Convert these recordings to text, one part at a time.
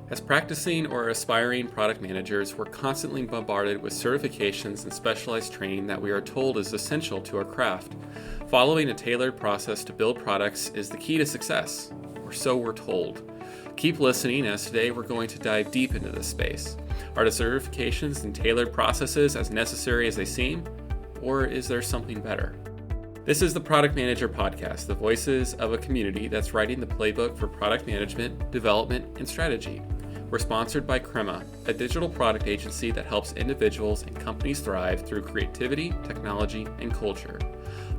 As practicing or aspiring product managers, we're constantly bombarded with certifications and specialized training that we are told is essential to our craft. Following a tailored process to build products is the key to success, or so we're told. Keep listening, as today we're going to dive deep into this space. Are the certifications and tailored processes as necessary as they seem, or is there something better? This is the Product Manager Podcast, the voices of a community that's writing the playbook for product management, development, and strategy. We're sponsored by Crema, a digital product agency that helps individuals and companies thrive through creativity, technology, and culture.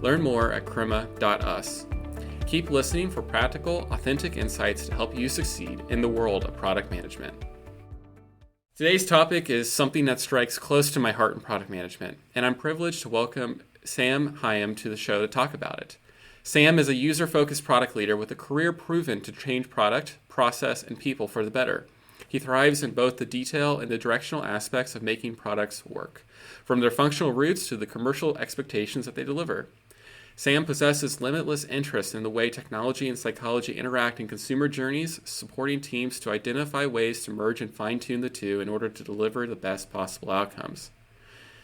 Learn more at crema.us. Keep listening for practical, authentic insights to help you succeed in the world of product management. Today's topic is something that strikes close to my heart in product management, and I'm privileged to welcome Sam Higham to the show to talk about it. Sam is a user-focused product leader with a career proven to change product, process, and people for the better. He thrives in both the detail and the directional aspects of making products work, from their functional roots to the commercial expectations that they deliver. Sam possesses limitless interest in the way technology and psychology interact in consumer journeys, supporting teams to identify ways to merge and fine-tune the two in order to deliver the best possible outcomes.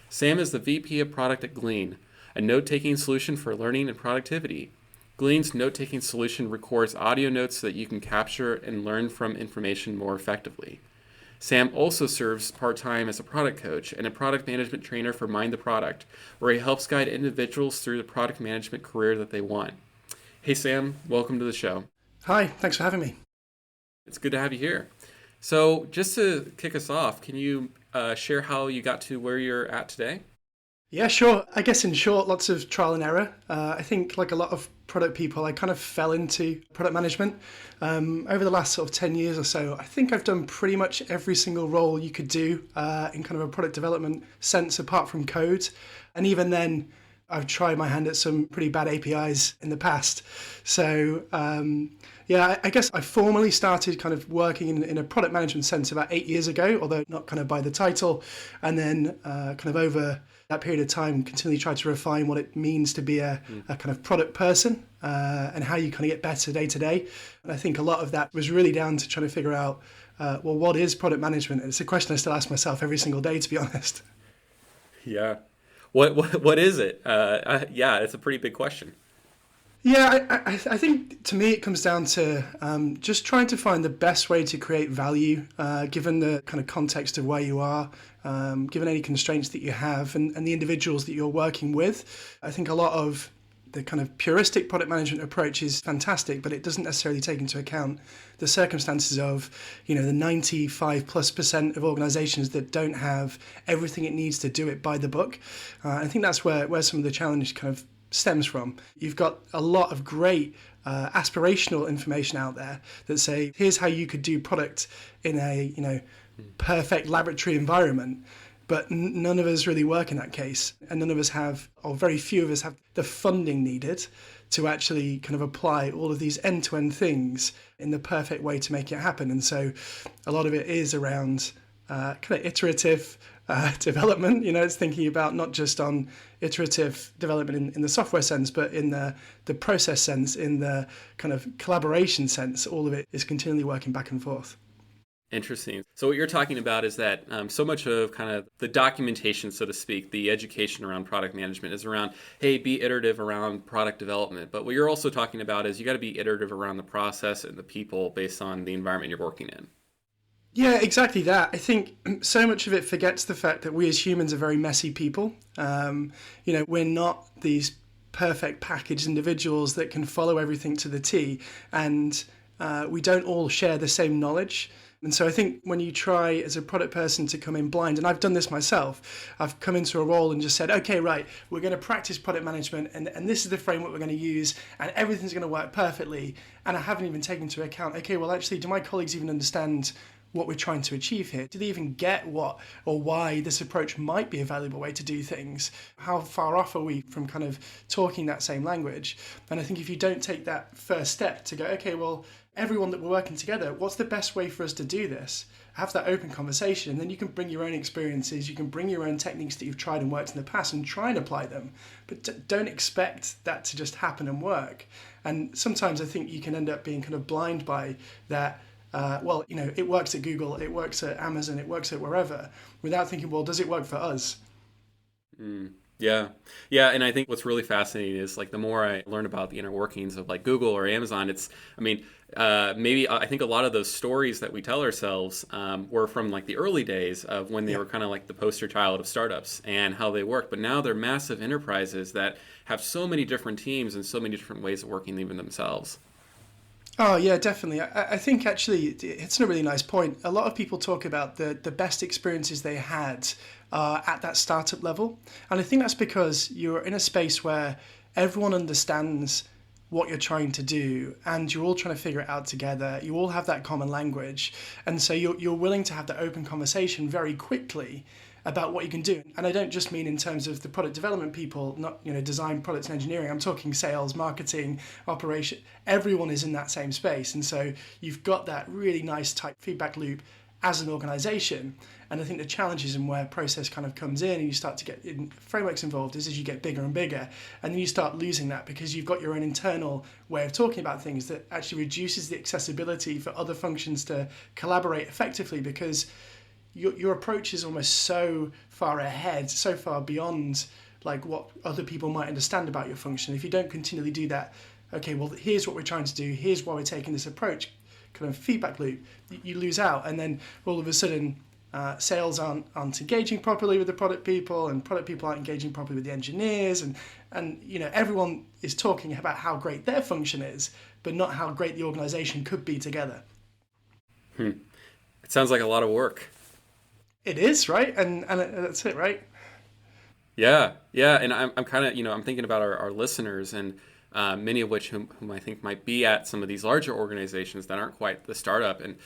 Sam is the VP of Product at Glean, a note-taking solution for learning and productivity. Glean's note-taking solution records audio notes so that you can capture and learn from information more effectively. Sam also serves part-time as a product coach and a product management trainer for Mind the Product, where he helps guide individuals through the product management career that they want. Hey Sam, welcome to the show. Hi, thanks for having me. It's good to have you here. So just to kick us off, can you share how you got to where you're at today? Yeah, sure. I guess in short, lots of trial and error. I think like a lot of product people, I kind of fell into product management. Over the last sort of 10 years or so, I think I've done pretty much every single role you could do in kind of a product development sense apart from code. And even then, I've tried my hand at some pretty bad APIs in the past. So yeah, I guess I formally started kind of working in a product management sense about 8 years ago, although not kind of by the title. And then kind of over that period of time, continually tried to refine what it means to be a kind of product person and how you kind of get better day to day. And I think a lot of that was really down to trying to figure out, well, what is product management? And it's a question I still ask myself every single day, to be honest. Yeah. What is it? Yeah, it's a pretty big question. Yeah, I think to me it comes down to just trying to find the best way to create value, given the kind of context of where you are, given any constraints that you have and the individuals that you're working with. I think a lot of the kind of puristic product management approach is fantastic, but it doesn't necessarily take into account the circumstances of, the 95+% of organizations that don't have everything it needs to do it by the book. I think that's where some of the challenge kind of stems from. You've got a lot of great aspirational information out there that say, here's how you could do product in a perfect laboratory environment, but none of us really work in that case, and none of us have, or very few of us have, the funding needed to actually kind of apply all of these end-to-end things in the perfect way to make it happen. And so a lot of it is around kind of iterative development. It's thinking about not just on iterative development in the software sense, but in the process sense, in the kind of collaboration sense. All of it is continually working back and forth. Interesting. So what you're talking about is that so much of kind of the documentation, so to speak, the education around product management is around, hey, be iterative around product development. But what you're also talking about is you got to be iterative around the process and the people based on the environment you're working in. Yeah, exactly that. I think so much of it forgets the fact that we as humans are very messy people. We're not these perfect packaged individuals that can follow everything to the T, and we don't all share the same knowledge. And so I think when you try as a product person to come in blind, and I've done this myself, I've come into a role and just said, okay, right, we're going to practice product management and this is the framework we're going to use and everything's going to work perfectly. And I haven't even taken into account, okay, well, actually, do my colleagues even understand what we're trying to achieve here? Do they even get what or why this approach might be a valuable way to do things? How far off are we from kind of talking that same language? And I think if you don't take that first step to go, okay, well, everyone that we're working together, what's the best way for us to do this? Have that open conversation, and then you can bring your own experiences, you can bring your own techniques that you've tried and worked in the past and try and apply them. But don't expect that to just happen and work. And sometimes I think you can end up being kind of blind by that well, it works at Google, it works at Amazon, it works at wherever, without thinking, well, does it work for us? Yeah. Yeah. And I think what's really fascinating is like the more I learn about the inner workings of like Google or Amazon, maybe I think a lot of those stories that we tell ourselves were from like the early days of when they were kind of like the poster child of startups and how they work. But now they're massive enterprises that have so many different teams and so many different ways of working even themselves. Oh, yeah, definitely. I think actually it's a really nice point. A lot of people talk about the best experiences they had at that startup level. And I think that's because you're in a space where everyone understands what you're trying to do and you're all trying to figure it out together. You all have that common language. And so you're willing to have that open conversation very quickly about what you can do. And I don't just mean in terms of the product development people, not design, products, and engineering. I'm talking sales, marketing, operation. Everyone is in that same space. And so you've got that really nice tight feedback loop as an organization. And I think the challenges and where process kind of comes in and you start to get frameworks involved is as you get bigger and bigger. And then you start losing that because you've got your own internal way of talking about things that actually reduces the accessibility for other functions to collaborate effectively, because your approach is almost so far ahead, so far beyond like what other people might understand about your function. If you don't continually do that, okay, well, here's what we're trying to do, here's why we're taking this approach, kind of feedback loop, you lose out. And then all of a sudden, sales aren't engaging properly with the product people, and product people aren't engaging properly with the engineers, and everyone is talking about how great their function is, but not how great the organization could be together. It sounds like a lot of work. It is, right? And that's it, right? Yeah. And I'm kind of, I'm thinking about our listeners, and many of which whom I think might be at some of these larger organizations that aren't quite the startup. And,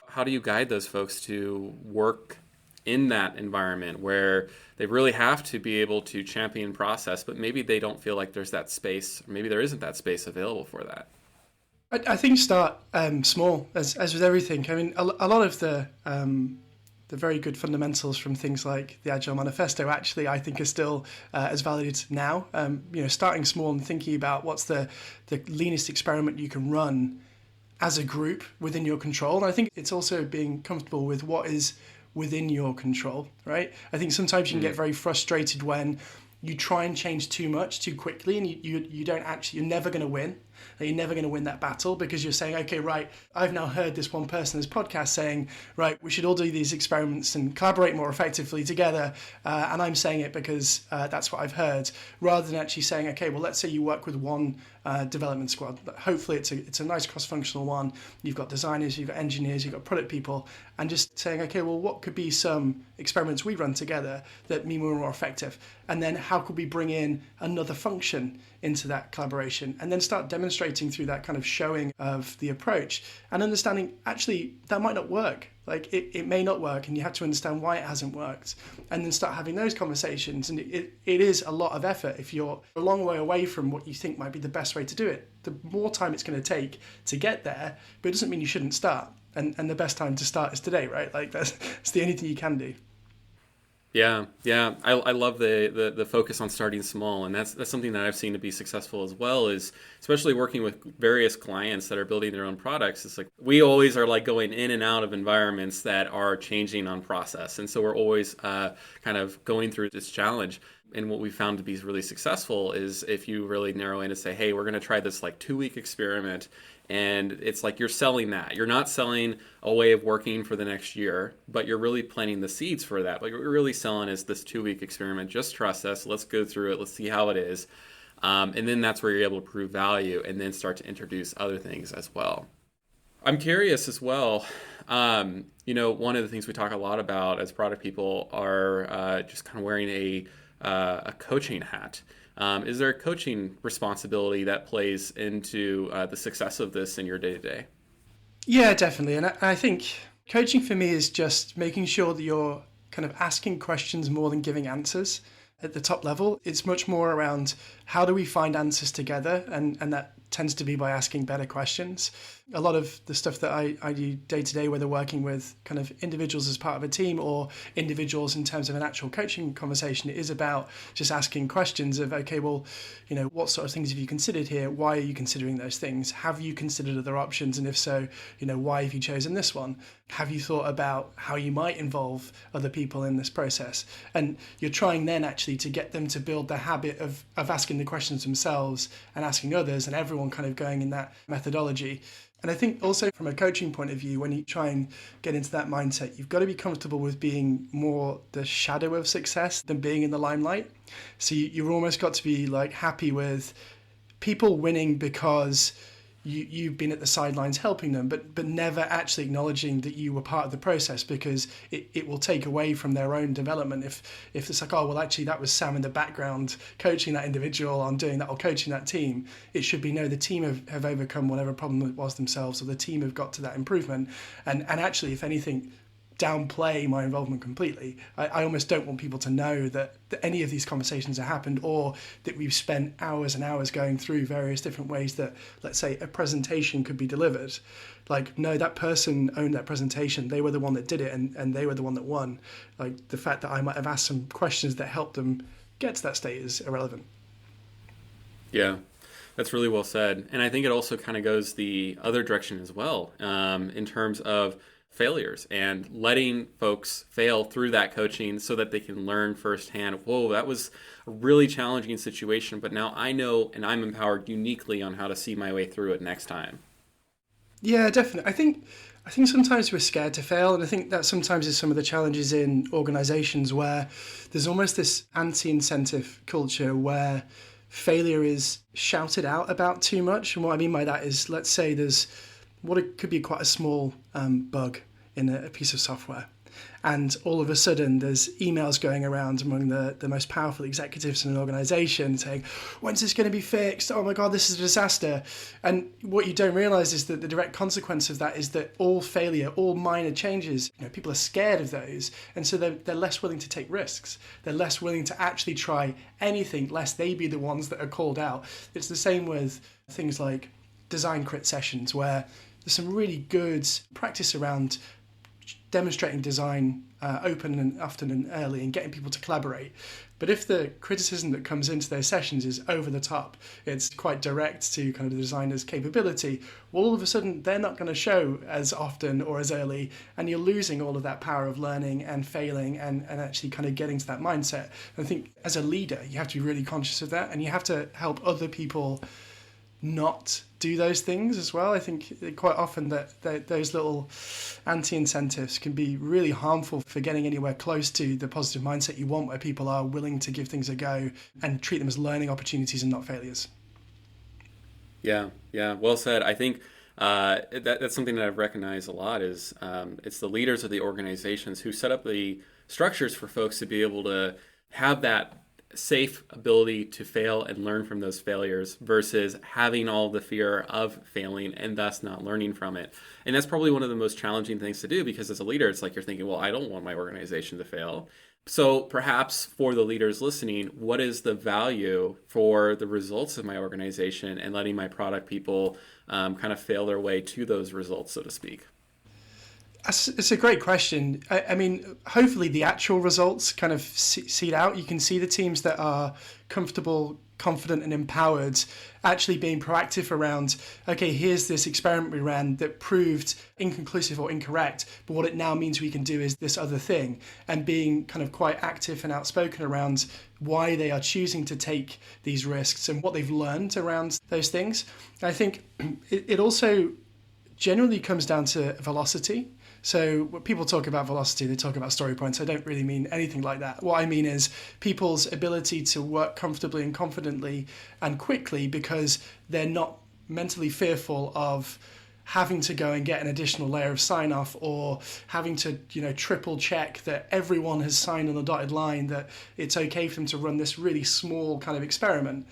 how do you guide those folks to work in that environment where they really have to be able to champion process, but maybe they don't feel like there's that space, or maybe there isn't that space available for that? I think start small, as with everything. I mean, a lot of the very good fundamentals from things like the Agile Manifesto actually I think are still as valid now. Starting small and thinking about what's the leanest experiment you can run as a group within your control. And I think it's also being comfortable with what is within your control, right? I think sometimes you can get very frustrated when you try and change too much too quickly, and you don't actually, you're never going to win. You're never going to win that battle because you're saying, okay, right, I've now heard this one person in this podcast saying, right, we should all do these experiments and collaborate more effectively together. And I'm saying it because that's what I've heard, rather than actually saying, okay, well, let's say you work with one development squad. Hopefully it's a nice cross-functional one. You've got designers, you've got engineers, you've got product people, and just saying, okay, well, what could be some experiments we run together that mean we're more effective? And then how could we bring in another function into that collaboration, and then start demonstrating through that kind of showing of the approach and understanding actually that might not work. Like it may not work, and you have to understand why it hasn't worked, and then start having those conversations. And it is a lot of effort if you're a long way away from what you think might be the best way to do it. The more time it's going to take to get there, but it doesn't mean you shouldn't start. And the best time to start is today, right? Like that's the only thing you can do. Yeah. I love the focus on starting small, and that's something that I've seen to be successful as well. Is especially working with various clients that are building their own products. It's like we always are like going in and out of environments that are changing on process, and so we're always kind of going through this challenge. And what we found to be really successful is if you really narrow in and say, hey, we're going to try this like 2-week experiment. And it's like you're selling that. You're not selling a way of working for the next year, but you're really planting the seeds for that. But what you're really selling is this 2-week experiment. Just trust us. Let's go through it. Let's see how it is. And then that's where you're able to prove value and then start to introduce other things as well. I'm curious as well. One of the things we talk a lot about as product people are just kind of wearing a coaching hat. Is there a coaching responsibility that plays into the success of this in your day-to-day? Yeah, definitely. And I think coaching for me is just making sure that you're kind of asking questions more than giving answers at the top level. It's much more around how do we find answers together, and that tends to be by asking better questions. A lot of the stuff that I do day to day, whether working with kind of individuals as part of a team or individuals in terms of an actual coaching conversation, is about just asking questions of, okay, well, what sort of things have you considered here? Why are you considering those things? Have you considered other options? And if so, why have you chosen this one? Have you thought about how you might involve other people in this process? And you're trying then actually to get them to build the habit of asking the questions themselves and asking others, and everyone kind of going in that methodology. And I think also from a coaching point of view, when you try and get into that mindset, you've got to be comfortable with being more the shadow of success than being in the limelight. So you've almost got to be like happy with people winning because you've been at the sidelines helping them, but never actually acknowledging that you were part of the process, because it will take away from their own development. If it's like, oh, well, actually that was Sam in the background coaching that individual on doing that or coaching that team, it should be, no, the team have overcome whatever problem it was themselves, or the team have got to that improvement. And actually, if anything, downplay my involvement completely. I almost don't want people to know that any of these conversations have happened, or that we've spent hours and hours going through various different ways that, let's say, a presentation could be delivered. Like, no, that person owned that presentation. They were the one that did it, and they were the one that won. Like, the fact that I might have asked some questions that helped them get to that state is irrelevant. Yeah, that's really well said. And I think it also kind of goes the other direction as well, in terms of failures and letting folks fail through that coaching so that they can learn firsthand, whoa, that was a really challenging situation, but now I know and I'm empowered uniquely on how to see my way through it next time. Yeah, definitely. I think sometimes we're scared to fail, and I think that sometimes is some of the challenges in organizations where there's almost this anti-incentive culture where failure is shouted out about too much. And what I mean by that is, let's say there's what it could be quite a small bug in a piece of software. And all of a sudden there's emails going around among the most powerful executives in an organization saying, when's this going to be fixed? Oh my God, this is a disaster. And what you don't realize is that the direct consequence of that is that all failure, all minor changes, people are scared of those. And so they're less willing to take risks. They're less willing to actually try anything lest they be the ones that are called out. It's the same with things like design crit sessions, where there's some really good practice around demonstrating design open and often and early and getting people to collaborate. But if the criticism that comes into those sessions is over the top, it's quite direct to kind of the designer's capability, well, all of a sudden they're not going to show as often or as early, and you're losing all of that power of learning and failing and actually kind of getting to that mindset. And I think as a leader, you have to be really conscious of that, and you have to help other people not do those things as well. I think quite often that those little anti-incentives can be really harmful for getting anywhere close to the positive mindset you want, where people are willing to give things a go and treat them as learning opportunities and not failures. Yeah, well said. I think that's something that I've recognized a lot is it's the leaders of the organizations who set up the structures for folks to be able to have that safe ability to fail and learn from those failures versus having all the fear of failing and thus not learning from it. And that's probably one of the most challenging things to do, because as a leader, it's like you're thinking, well, I don't want my organization to fail. So perhaps for the leaders listening, what is the value for the results of my organization and letting my product people kind of fail their way to those results, so to speak? It's a great question. I mean, hopefully the actual results kind of seed out. You can see the teams that are comfortable, confident and empowered actually being proactive around, okay, here's this experiment we ran that proved inconclusive or incorrect, but what it now means we can do is this other thing, and being kind of quite active and outspoken around why they are choosing to take these risks and what they've learned around those things. I think it also generally comes down to velocity. So when people talk about velocity, they talk about story points. I don't really mean anything like that. What I mean is people's ability to work comfortably and confidently and quickly, because they're not mentally fearful of having to go and get an additional layer of sign off, or having to, triple check that everyone has signed on the dotted line that it's okay for them to run this really small kind of experiment.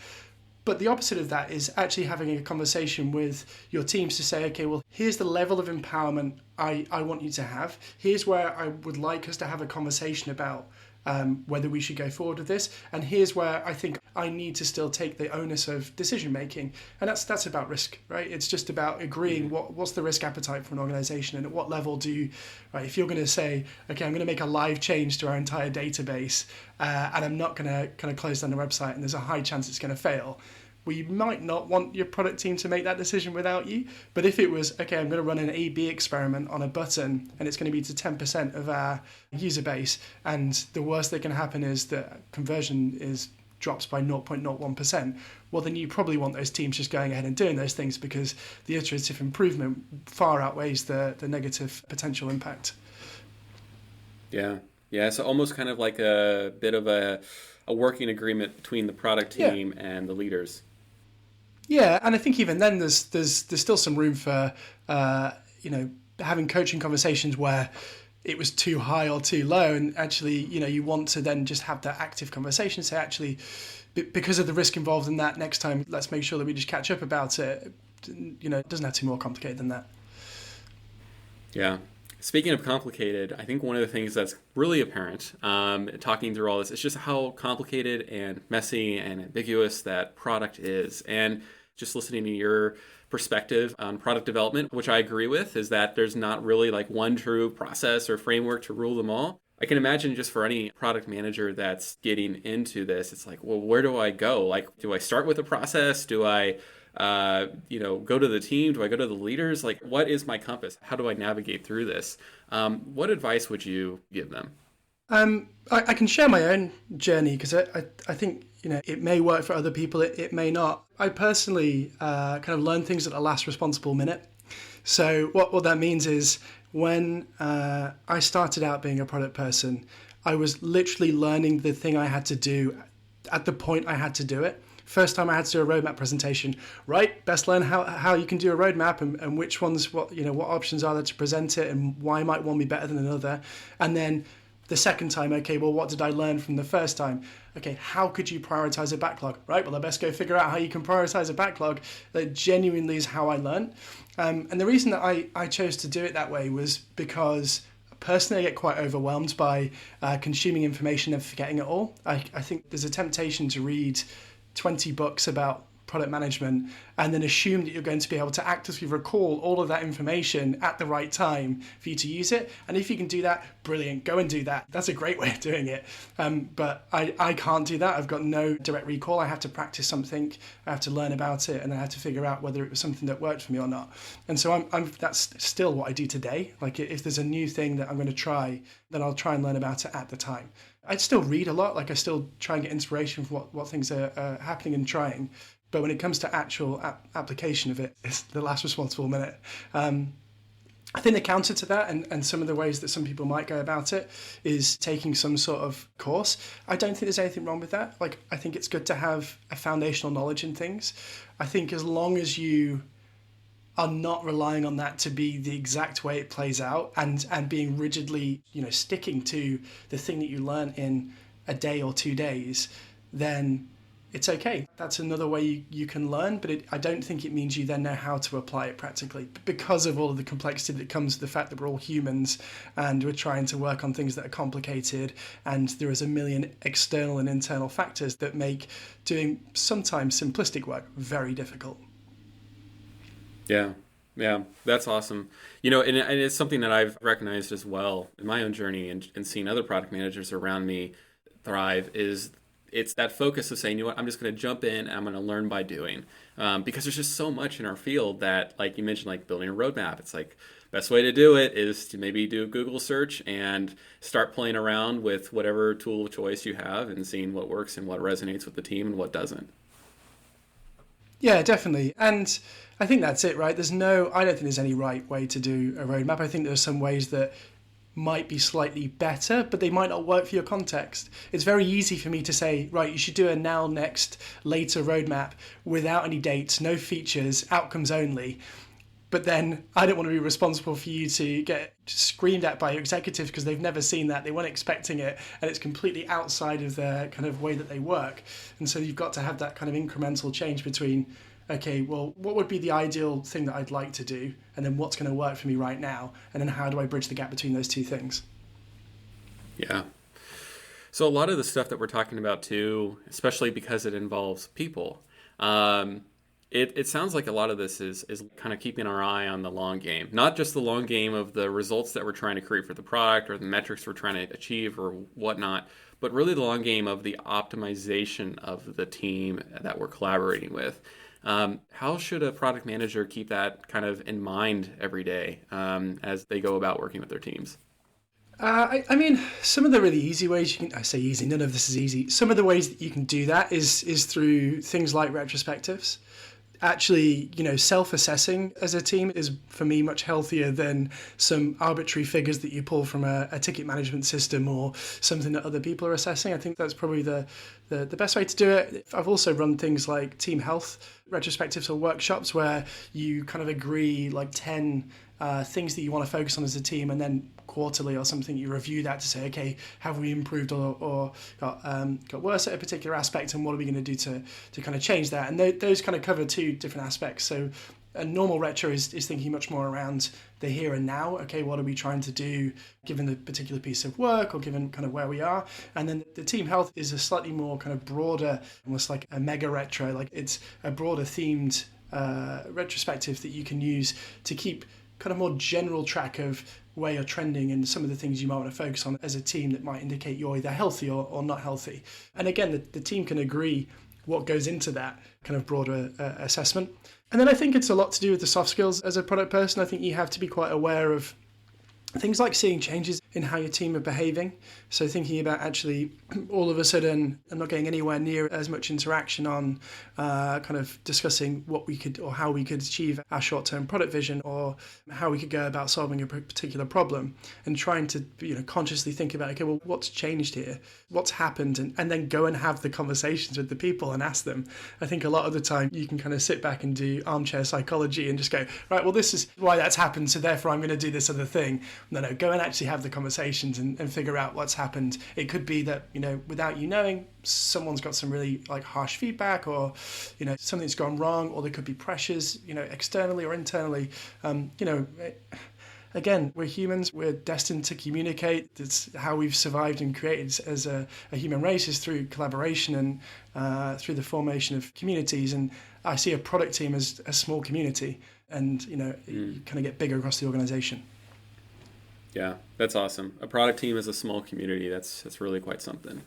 But the opposite of that is actually having a conversation with your teams to say, okay, well, here's the level of empowerment I want you to have. Here's where I would like us to have a conversation about whether we should go forward with this. And here's where I think I need to still take the onus of decision making. And that's about risk, right? It's just about agreeing what's the risk appetite for an organization, and at what level do you, right? If you're going to say, okay, I'm going to make a live change to our entire database, and I'm not going to kind of close down the website, and there's a high chance it's going to fail. Well, you might not want your product team to make that decision without you. But if it was, okay, I'm going to run an A/B experiment on a button, and it's going to be to 10% of our user base, and the worst that can happen is that conversion drops by 0.01%, well, then you probably want those teams just going ahead and doing those things, because the iterative improvement far outweighs the negative potential impact. Yeah. So almost kind of like a bit of a working agreement between the product team and the leaders. Yeah, and I think even then there's still some room for having coaching conversations where it was too high or too low, and actually you want to then just have that active conversation. Say, actually, because of the risk involved in that, next time let's make sure that we just catch up about it. It doesn't have to be more complicated than that. Yeah. Speaking of complicated, I think one of the things that's really apparent, talking through all this, is just how complicated and messy and ambiguous that product is. And just listening to your perspective on product development, which I agree with, is that there's not really like one true process or framework to rule them all. I can imagine just for any product manager that's getting into this, it's like, well, where do I go? Like, do I start with a process? Do I go to the team? Do I go to the leaders? Like, what is my compass? How do I navigate through this? What advice would you give them? I can share my own journey, because I think it may work for other people, it may not. I personally kind of learn things at the last responsible minute. So what that means is, when I started out being a product person, I was literally learning the thing I had to do at the point I had to do it. First time I had to do a roadmap presentation, right? Best learn how you can do a roadmap, and which ones, what options are there to present it, and why might one be better than another. And then the second time, okay, well, what did I learn from the first time? Okay, how could you prioritize a backlog? Right, well, I best go figure out how you can prioritize a backlog. That genuinely is how I learned. And the reason that I chose to do it that way was because personally I get quite overwhelmed by consuming information and forgetting it all. I think there's a temptation to read 20 books about product management and then assume that you're going to be able to actively recall all of that information at the right time for you to use it. And if you can do that, brilliant, go and do that. That's a great way of doing it. But I can't do that. I've got no direct recall. I have to practice something, I have to learn about it, and I have to figure out whether it was something that worked for me or not. And so that's still what I do today. Like, if there's a new thing that I'm going to try, then I'll try and learn about it at the time. I still read a lot. Like, I still try and get inspiration from what things are happening and trying. But when it comes to actual application of it, it's the last responsible minute. I think the counter to that, and some of the ways that some people might go about it, is taking some sort of course. I don't think there's anything wrong with that. Like, I think it's good to have a foundational knowledge in things. I think as long as you are not relying on that to be the exact way it plays out, and being rigidly, sticking to the thing that you learn in a day or 2 days, then it's okay. That's another way you can learn, but I don't think it means you then know how to apply it practically, because of all of the complexity that comes with the fact that we're all humans and we're trying to work on things that are complicated, and there is a million external and internal factors that make doing sometimes simplistic work very difficult. Yeah, that's awesome. And it's something that I've recognized as well in my own journey, and seeing other product managers around me thrive, is it's that focus of saying, I'm just going to jump in and I'm going to learn by doing. Because there's just so much in our field that, like you mentioned, like building a roadmap, it's like best way to do it is to maybe do a Google search and start playing around with whatever tool of choice you have and seeing what works and what resonates with the team and what doesn't. Yeah, definitely. And I think that's it, right? I don't think there's any right way to do a roadmap. I think there's some ways that might be slightly better, but they might not work for your context. It's very easy for me to say, right, you should do a now, next, later roadmap without any dates, no features, outcomes only. But then I don't want to be responsible for you to get screamed at by your executives because they've never seen that, they weren't expecting it, and it's completely outside of their kind of way that they work. And so you've got to have that kind of incremental change between, okay, well, what would be the ideal thing that I'd like to do? And then what's going to work for me right now? And then how do I bridge the gap between those two things? Yeah. So a lot of the stuff that we're talking about too, especially because it involves people, it sounds like a lot of this is kind of keeping our eye on the long game, not just the long game of the results that we're trying to create for the product or the metrics we're trying to achieve or whatnot, but really the long game of the optimization of the team that we're collaborating with. How should a product manager keep that kind of in mind every day as they go about working with their teams? I mean, some of the really easy ways I say easy, none of this is easy. Some of the ways that you can do that is through things like retrospectives. Actually, self-assessing as a team is, for me, much healthier than some arbitrary figures that you pull from a ticket management system or something that other people are assessing. I think that's probably the best way to do it. I've also run things like team health retrospectives or workshops where you kind of agree like 10 things that you want to focus on as a team, and then quarterly or something you review that to say, okay, have we improved or got worse at a particular aspect, and what are we going to do to kind of change that? And those kind of cover two different aspects. So a normal retro is thinking much more around the here and now. Okay, what are we trying to do given the particular piece of work or given kind of where we are? And then the team health is a slightly more kind of broader, almost like a mega retro. Like it's a broader themed retrospective that you can use to keep kind of more general track of where you're trending and some of the things you might want to focus on as a team that might indicate you're either healthy or not healthy. And again, the team can agree what goes into that kind of broader assessment. And then I think it's a lot to do with the soft skills as a product person. I think you have to be quite aware of things like seeing changes in how your team are behaving. So thinking about actually all of a sudden I'm not getting anywhere near as much interaction on kind of discussing what we could or how we could achieve our short-term product vision or how we could go about solving a particular problem, and trying to consciously think about, okay, well, what's changed here? What's happened? And then go and have the conversations with the people and ask them. I think a lot of the time you can kind of sit back and do armchair psychology and just go, right, well, this is why that's happened, so therefore I'm going to do this other thing. No, go and actually have the conversations and figure out what's happened. It could be that, without you knowing, someone's got some really like harsh feedback, or, something's gone wrong, or there could be pressures, externally or internally. Again, we're humans, we're destined to communicate. It's how we've survived and created as a human race, is through collaboration and through the formation of communities. And I see a product team as a small community, and, you kind of get bigger across the organization. Yeah, that's awesome. A product team is a small community. That's really quite something.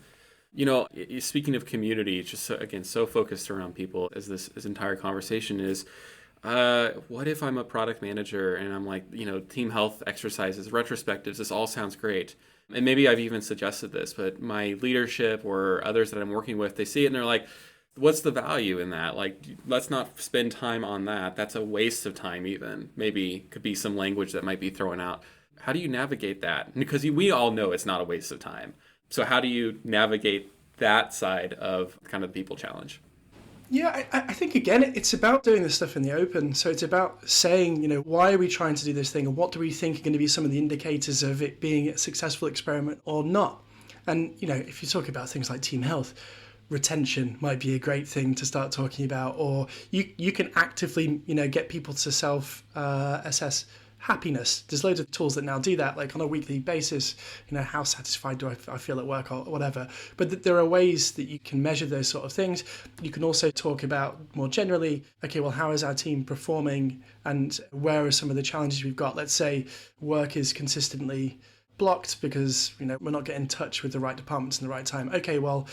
Speaking of community, just so focused around people as this entire conversation is, what if I'm a product manager and I'm like, team health exercises, retrospectives, this all sounds great. And maybe I've even suggested this, but my leadership or others that I'm working with, they see it and they're like, what's the value in that? Like, let's not spend time on that. That's a waste of time even. Maybe could be some language that might be thrown out. How do you navigate that? Because we all know it's not a waste of time. So how do you navigate that side of kind of the people challenge? Yeah, I think, again, it's about doing this stuff in the open. So it's about saying, why are we trying to do this thing? And what do we think are going to be some of the indicators of it being a successful experiment or not? And, if you talk about things like team health, retention might be a great thing to start talking about. Or you can actively, get people to self-assess happiness. There's loads of tools that now do that, like on a weekly basis, how satisfied do I feel at work or whatever. But there are ways that you can measure those sort of things. You can also talk about more generally, okay, well, how is our team performing and where are some of the challenges we've got? Let's say work is consistently blocked because, we're not getting in touch with the right departments in the right time. Okay, well,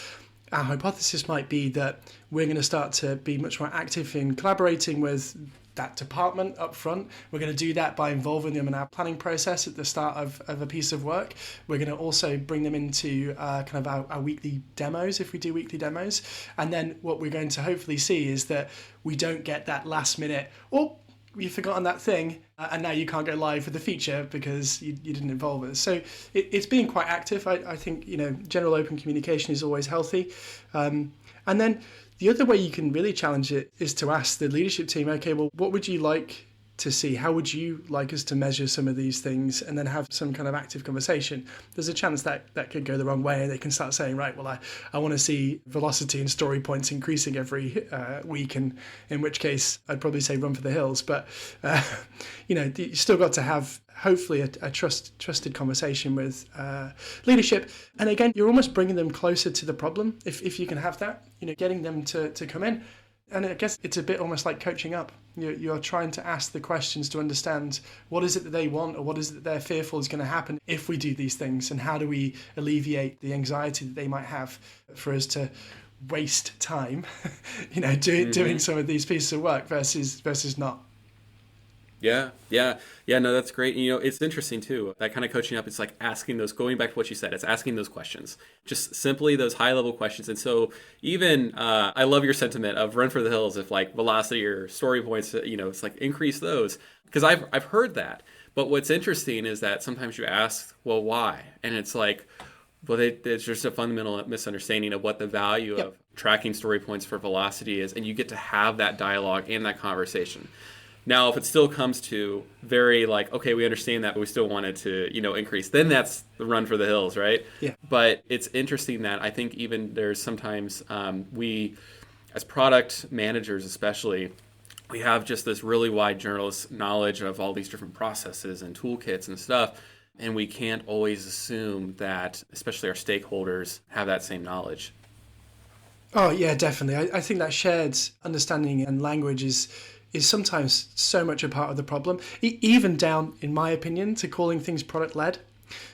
our hypothesis might be that we're going to start to be much more active in collaborating with that department up front. We're going to do that by involving them in our planning process at the start of a piece of work. We're going to also bring them into kind of our weekly demos, if we do weekly demos. And then what we're going to hopefully see is that we don't get that last minute, oh, you've forgotten that thing, and now you can't go live with the feature because you didn't involve us. So it's being quite active. I think, general open communication is always healthy. And then the other way you can really challenge it is to ask the leadership team, okay, well, what would you like to see how would you like us to measure some of these things, and then have some kind of active conversation. There's a chance that could go the wrong way, and they can start saying, right, well, I want to see velocity and story points increasing every week, and in which case I'd probably say run for the hills. But you still got to have hopefully a trusted conversation with leadership. And again, you're almost bringing them closer to the problem if you can have that, getting them to come in. And I guess it's a bit almost like coaching up. You're trying to ask the questions to understand what is it that they want, or what is it that they're fearful is going to happen if we do these things, and how do we alleviate the anxiety that they might have for us to waste time, doing some of these pieces of work versus not. Yeah. No, that's great. It's interesting too. That kind of coaching up, it's like asking those, going back to what you said, it's asking those questions, just simply those high level questions. And so even, I love your sentiment of run for the hills, if like velocity or story points, it's like increase those, because I've heard that. But what's interesting is that sometimes you ask, well, why? And it's like, well, it's just a fundamental misunderstanding of what the value of tracking story points for velocity is. And you get to have that dialogue and that conversation. Now, if it still comes to very like, okay, we understand that, but we still want it to, increase, then that's the run for the hills, right? Yeah. But it's interesting that I think even there's sometimes we, as product managers especially, we have just this really wide generalist knowledge of all these different processes and toolkits and stuff, and we can't always assume that, especially our stakeholders, have that same knowledge. Oh, yeah, definitely. I think that shared understanding and language is sometimes so much a part of the problem, even down, in my opinion, to calling things product-led.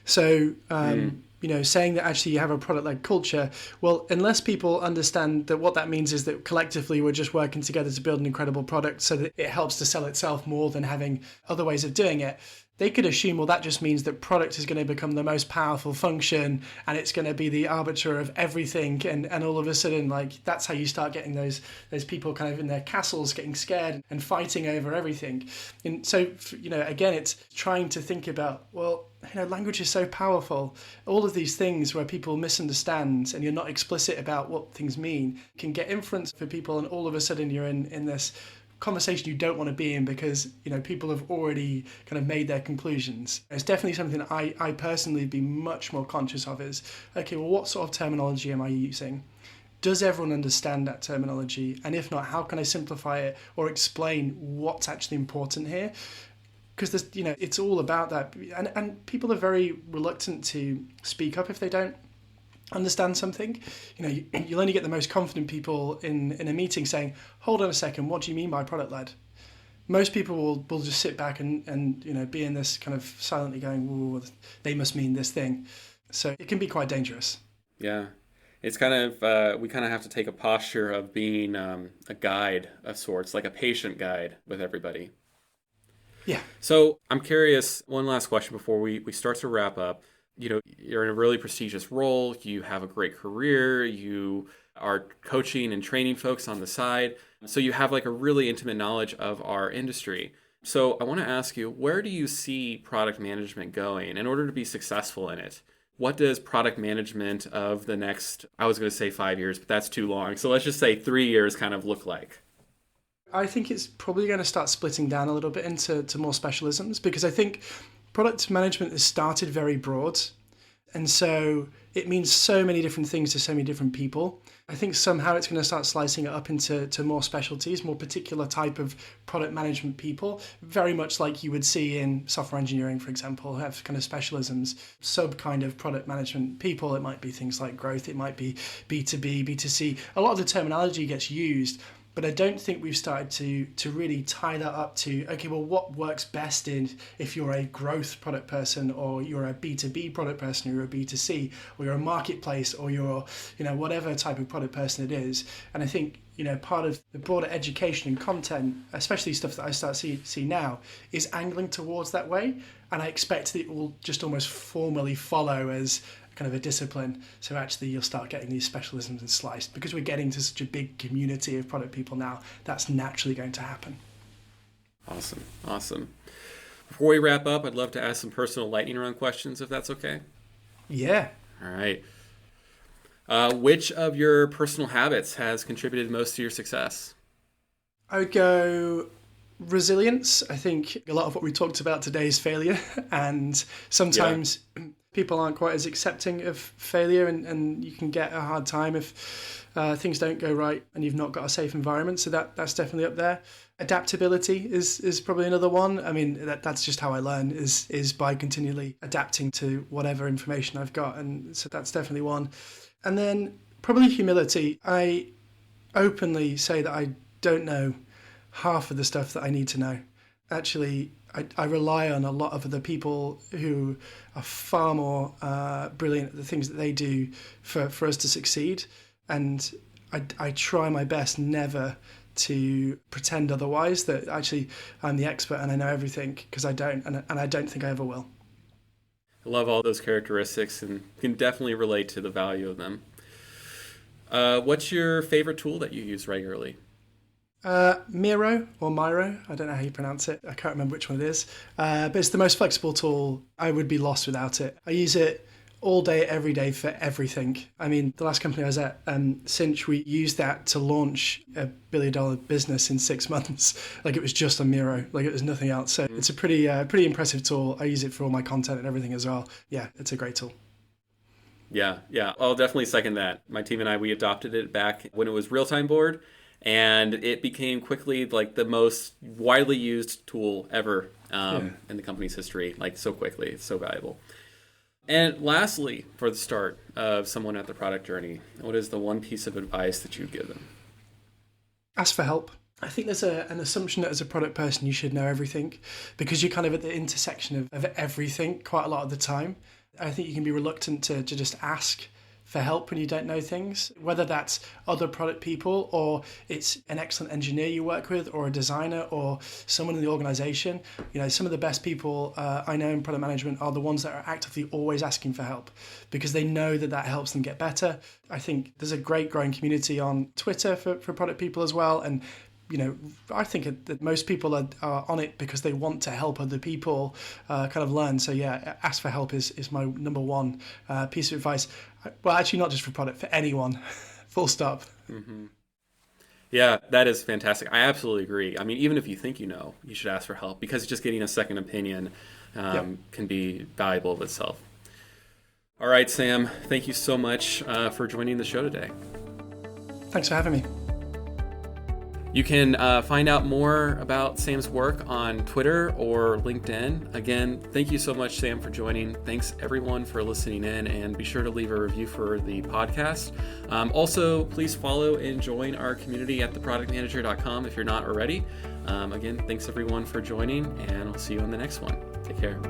So, saying that actually you have a product-led culture, well, unless people understand that what that means is that collectively we're just working together to build an incredible product so that it helps to sell itself more than having other ways of doing it, they could assume, well, that just means that product is going to become the most powerful function, and it's going to be the arbiter of everything. And all of a sudden, like, that's how you start getting those people kind of in their castles getting scared and fighting over everything. And so, again, it's trying to think about, well, language is so powerful. All of these things where people misunderstand and you're not explicit about what things mean can get influence for people. And all of a sudden you're in this conversation you don't want to be in, because people have already kind of made their conclusions. It's definitely something I personally be much more conscious of is, okay, well, what sort of terminology am I using? Does everyone understand that terminology? And if not, how can I simplify it or explain what's actually important here? Because it's all about that, and people are very reluctant to speak up if they don't understand something. You'll only get the most confident people in a meeting saying, hold on a second, what do you mean by product led? Most people will just sit back and be in this kind of silently going, ooh, they must mean this thing. So it can be quite dangerous. Yeah. It's kind of, we kind of have to take a posture of being a guide of sorts, like a patient guide with everybody. Yeah. So I'm curious, one last question before we start to wrap up. You're in a really prestigious role. You have a great career. You are coaching and training folks on the side. So you have like a really intimate knowledge of our industry. So I want to ask you, where do you see product management going in order to be successful in it? What does product management of the next, I was going to say 5 years, but that's too long. So let's just say 3 years kind of look like? I think it's probably going to start splitting down a little bit into more specialisms, because I think product management has started very broad. And so it means so many different things to so many different people. I think somehow it's going to start slicing it up into more specialties, more particular type of product management people, very much like you would see in software engineering, for example, have kind of specialisms, sub kind of product management people. It might be things like growth. It might be B2B, B2C. A lot of the terminology gets used, but I don't think we've started to really tie that up to, okay, well, what works best if you're a growth product person, or you're a B2B product person, or you're a B2C, or you're a marketplace, or you're, whatever type of product person it is. And I think, part of the broader education and content, especially stuff that I start to see now, is angling towards that way. And I expect that it will just almost formally follow as kind of a discipline. So actually you'll start getting these specialisms and sliced, because we're getting to such a big community of product people now. That's naturally going to happen. Awesome. Before we wrap up, I'd love to ask some personal lightning round questions, if that's okay. Yeah. All right. Which of your personal habits has contributed most to your success? I would go Resilience. I think a lot of what we talked about today is failure, and sometimes people aren't quite as accepting of failure, and you can get a hard time if things don't go right and you've not got a safe environment. So that's definitely up there. Adaptability is probably another one. I mean, that's just how I learn is by continually adapting to whatever information I've got, and so that's definitely one. And then probably humility. I openly say that I don't know half of the stuff that I need to know. Actually, I rely on a lot of other people who are far more brilliant at the things that they do for us to succeed. And I try my best never to pretend otherwise, that actually I'm the expert and I know everything, because I don't, and I don't think I ever will. I love all those characteristics and can definitely relate to the value of them. What's your favorite tool that you use regularly? Miro or Miro, I don't know how you pronounce it. I can't remember which one it is. But it's the most flexible tool. I would be lost without it. I use it all day, every day for everything. I mean, the last company I was at, Cinch, we used that to launch a $1 billion business in 6 months. Like, it was just on Miro. Like, it was nothing else. So it's a pretty impressive tool. I use it for all my content and everything as well. Yeah, it's a great tool. Yeah, I'll definitely second that. My team and I, we adopted it back when it was Real-Time Board, and it became quickly like the most widely used tool ever in the company's history, like so quickly. It's so valuable. And lastly, for the start of someone at the product journey, what is the one piece of advice that you'd give them? Ask for help. I think there's an assumption that as a product person you should know everything, because you're kind of at the intersection of everything quite a lot of the time. I think you can be reluctant to just ask for help when you don't know things, whether that's other product people or it's an excellent engineer you work with or a designer or someone in the organization. You know, some of the best people I know in product management are the ones that are actively always asking for help, because they know that helps them get better. I think there's a great growing community on Twitter for product people as well. And you know, I think that most people are on it because they want to help other people kind of learn. So yeah, ask for help is my number one piece of advice. Well, actually not just for product, for anyone, full stop. Mm-hmm. Yeah, that is fantastic. I absolutely agree. I mean, even if you think you know, you should ask for help, because just getting a second opinion can be valuable of itself. All right, Sam, thank you so much for joining the show today. Thanks for having me. You can find out more about Sam's work on Twitter or LinkedIn. Again, thank you so much, Sam, for joining. Thanks, everyone, for listening in, and be sure to leave a review for the podcast. Also, please follow and join our community at theproductmanager.com if you're not already. Again, thanks, everyone, for joining, and I'll see you on the next one. Take care.